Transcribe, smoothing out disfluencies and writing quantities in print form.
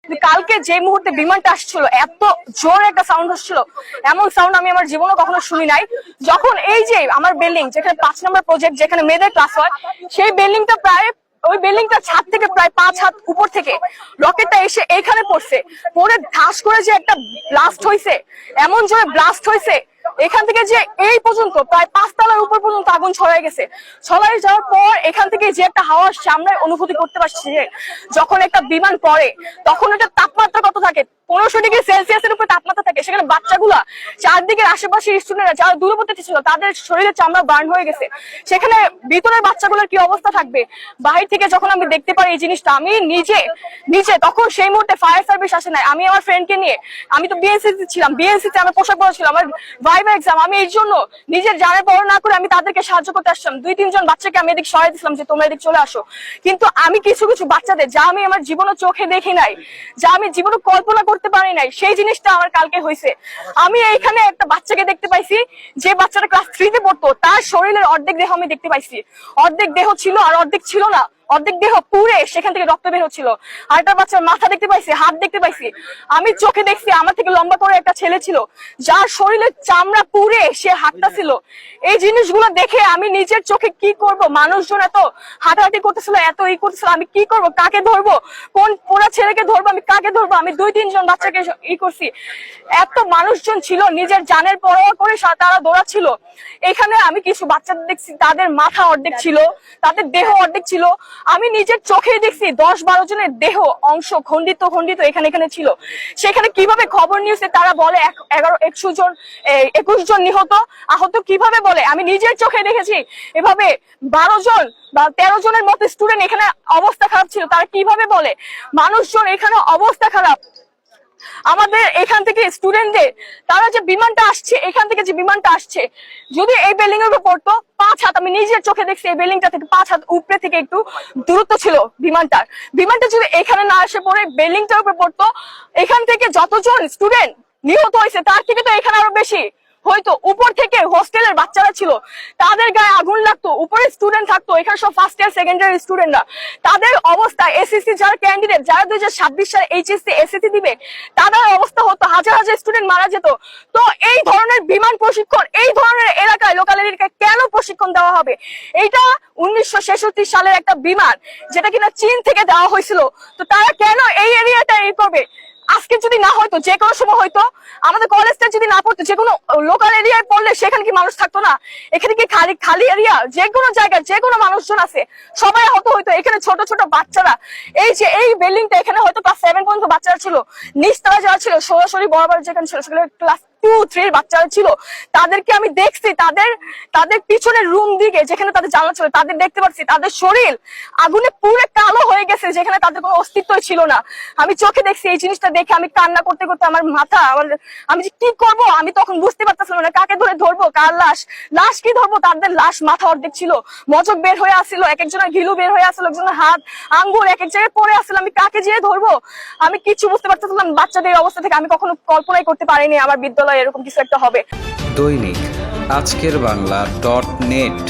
কালকে যে মুহূর্তে বিমানটা আসছিল এত জোরে একটা সাউন্ড হচ্ছিল, এমন সাউন্ড আমি আমার জীবনে কখনো শুনি নাই। যখন এই যে আমার বিল্ডিং যেখানে 5 নম্বর প্রজেক্ট যেখানে মেয়েদের ক্লাস হয়, সেই বিল্ডিংটা ওই বিল্ডিংটা ছাদ থেকে প্রায় 5 হাত উপর থেকে রকেটটা এসে এইখানে পড়ছে, পরে ধাস করে যে একটা ব্লাস্ট হয়েছে, এমন জোরে ব্লাস্ট হয়েছে এখান থেকে যে এই পর্যন্ত প্রায় 5 তলার উপর পর্যন্ত আগুন ছড়াই গেছে। ছড়াই যাওয়ার পর এখান থেকে যে একটা হাওয়া সামনে অনুভূতি করতে পারছি যে যখন একটা বিমান পড়ে তখন এটা তাপমাত্রা কত থাকে, 1500°C উপরে তাপমাত্রা থাকে। সেখানে বাচ্চাগুলা চারদিকের আশেপাশের স্টুডেন্টরা যারা দূরবর্তী ছিল তাদের শরীরে চামড়া বার্ন হয়ে গেছে। সেখানে ভিতরের বাচ্চাগুলোর কি অবস্থা থাকবে। বাহির থেকে যখন আমি দেখতে পারি এই জিনিসটা, আমি নিজে তখন সেই মুহূর্তে ফায়ার সার্ভিস আসে নাই, আমি আমার ফ্রেন্ডকে নিয়ে, আমি তো বিএনসিতে ছিলাম, বিএনসিতে আমার পোশাক পরা ছিল, আমার ভাইবা এক্সাম, আমি এই জন্য নিজের জানের বড় না করে আমি তাদেরকে সাহায্য করতে আসছিলাম। 2-3 জন বাচ্চাকে আমি এদিকে সরাই দিছিলাম যে তোমরা এদিকে চলে আসো। কিন্তু আমি কিছু বাচ্চাদের যা আমি আমার জীবনে চোখে দেখি নাই, যা আমি জীবনে কল্পনা করতে পারি নাই, সেই জিনিসটা আমার কালকে হয়েছে। আমি এইখানে একটা বাচ্চাকে দেখতে পাইছি, যে বাচ্চাটা ক্লাস 3 তে পড়তো, তার শরীরের অর্ধেক দেহ আমি দেখতে পাইছি। অর্ধেক দেহ ছিল আর অর্ধেক ছিল না, অর্ধেক দেহ পুড়ে সেখান থেকে রক্ত বের হচ্ছিল। আরেকটা বাচ্চার মাথা দেখতে পাইছি, হাত দেখতে পাইছি, আমি চোখে দেখছি। আমার থেকে লম্বা করে একটা ছেলে ছিল যার শরীরের চামড়া পুড়ে সে হাঁটতা ছিল। এই জিনিসগুলো দেখে আমি নিজের চোখে কি করব, মানুষজন এত হাঁটাহাঁটি করতেছিল, এত করতেছিল, আমি কি করব, কাকে ধরবো, কোন পোড়া ছেলেকে ধরবো, আমি কাকে ধরবো। আমি 2-3 জন বাচ্চাকে করছি। এত মানুষজন ছিল, নিজের জানের পরোয়া করে তারা দৌড়াচ্ছিল। এখানে আমি কিছু বাচ্চাদের দেখছি, তাদের মাথা অর্ধেক ছিল, তাদের দেহ অর্ধেক ছিল। আমি নিজের চোখে দেখছি 10-12 জনের দেহ অংশ খন্ডিত এখানে ছিল। সেখানে কিভাবে খবর নিউজে তারা বলে 21 জন নিহত আহত, কিভাবে বলে আমি নিজের চোখে দেখেছি। এভাবে 12 জন বা 13 জনের মতো স্টুডেন্ট এখানে অবস্থা খারাপ ছিল, তারা কিভাবে বলে মানুষজন এখানে অবস্থা খারাপ। আমাদের এখান থেকে স্টুডেন্টদের তারা যে বিমানটা আসছে, এখান থেকে যে বিমানটা আসছে যদি এই বিল্ডিং এর উপর পড়তো 5 হাত, আমি নিজের চোখে দেখছি এই বিল্ডিংটা থেকে 5 হাত উপরে থেকে একটু দূরত্ব ছিল বিমানটা যদি এখানে না এসে পড়ে বিল্ডিংটার উপর পড়তো, এখান থেকে যতজন স্টুডেন্ট নিহত হয়েছে তার থেকে তো এখানে আরো বেশি হয়তো। উপর থেকে হোস্টেলের বাচ্চারা ছিল, তাদের গায়ে আগুন লাগতো, উপরে স্টুডেন্ট থাকতো, এখানে সব ফার্স্ট ইয়ার সেকেন্ড ইয়ার স্টুডেন্টরা, তাদের অবস্থা এসএসসি যারা ক্যান্ডিডেট, যারা 2026 সালে এইচএসসি এসএসসি দিবে, তাদের অবস্থা হতো হাজার হাজার স্টুডেন্ট মারা যেত। তো এই ধরনের বিমান প্রশিক্ষণ এই ধরনের এলাকায়, লোকাল এলাকায় কেন প্রশিক্ষণ দেওয়া হবে? এইটা 1966 সালের একটা বিমান, যেটা কিনা চীন থেকে দেওয়া হয়েছিল। তো তারা কেন এই এরিয়াটা করবে? আজকে যদি না হয়তো যে কোনো সময় হয়তো আমাদের কলেজটা যদি না পড়তো, যে কোনো লোকাল এরিয়ায় পড়লে সেখানে কি মানুষ থাকতো না? এখানে কি খালি এরিয়া, যে কোনো জায়গায় যে কোনো মানুষজন আছে, সবাই হয়তো এখানে ছোট ছোট বাচ্চারা, এই যে এই বিল্ডিংটা এখানে হয়তো ক্লাস 7 পর্যন্ত বাচ্চারা ছিল, নিচতলা যারা ছিল সরাসরি বরাবর যেখানে ছিল সেখানে ক্লাস 2-3 বাচ্চারা ছিল। তাদেরকে আমি দেখছি, তাদের পিছনের রুম দিকে যেখানে তাদের জানলা ছিল, তাদের দেখতে পাচ্ছি তাদের শরীর আগুনে পুরো কালো হয়ে গেছে, যেখানে তাদের কোনো অস্তিত্বই ছিল না। আমি চোখে দেখছি। এই জিনিসটা দেখে আমি কান্না করতে করতে আমার মাথা, আমি যে কি করব আমি তখন বুঝতে পারতেছিলাম না, কাকে ধরবো, কার লাশ কি ধরবো। তাদের লাশ মাথা অর্ধেক ছিল, মজক বের হয়ে আসছিল, এক একজনের ঘিলু বের হয়ে আসছিল, একজনের হাত আঙ্গুল এক এক জায়গায় পড়ে আসছিল। আমি কাকে যেয়ে ধরবো, আমি কিছু বুঝতে পারতেছিলাম। বাচ্চাদের অবস্থা থেকে আমি কখনো কল্পনাই করতে পারিনি আমার বিদ্যালয়ে এরকম কিছু একটা হবে। দৈনিক আজকের বাংলা .net